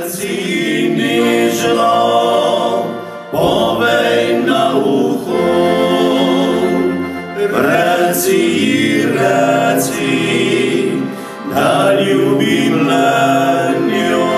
Reci nižno, povej na ucho, reci, da ljubim njo.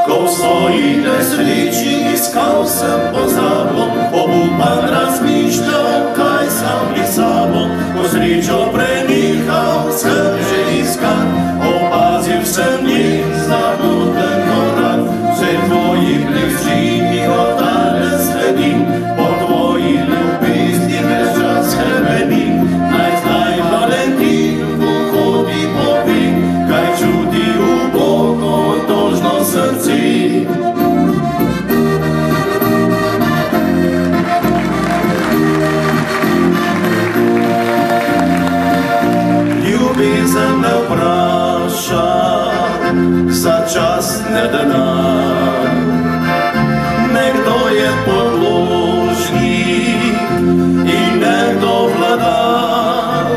Ko stoji nesreći, iskal sem pozabom, obupan razmišljal, kaj sam li sabom, ko srečo prenihal, sem že iskan, opazil sem njih zamuten korak, vse tvojih bližini od danes sledim, po tvoji ljubezni ves čas hrebenim, naj Valentin v hodi povim, kaj čuti uboko tožno srce. Ljubezen me vpraša za čas ne denar, nekdo je podložnik in nekdo vladar.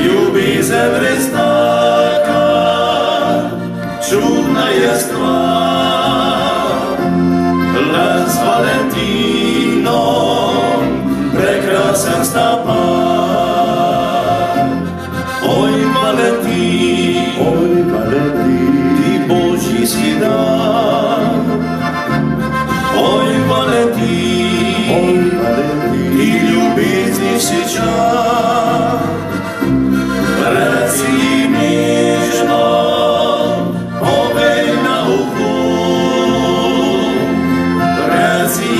Ljubezen res taka, čudna je stvar, le z Valentinom prekrasen sta par. Oj Valentin, ti Božji si dan. Oj Valentin, ti ljubezni si čar. Reci jim nižno, povej na uho, reci,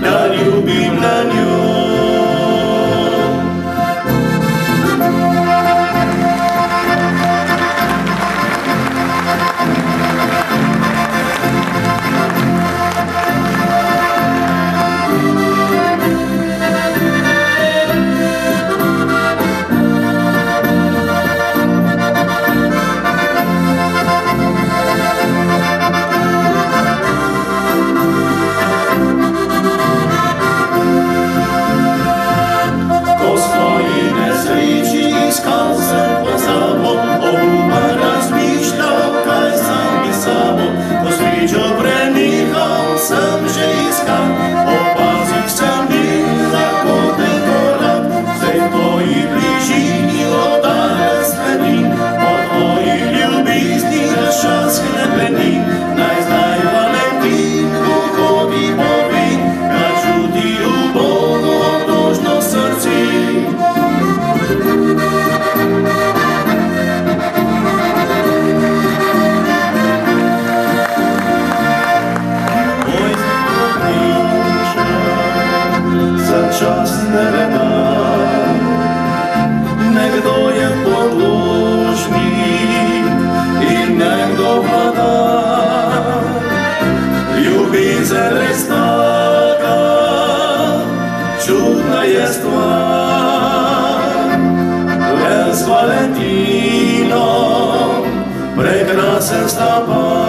da ljubim na njo. Nekdo je podložnik in nekdo vladar. Ljubezen res taka, čudna je stvar, le z Valentinom prekrasen sta par.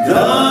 God.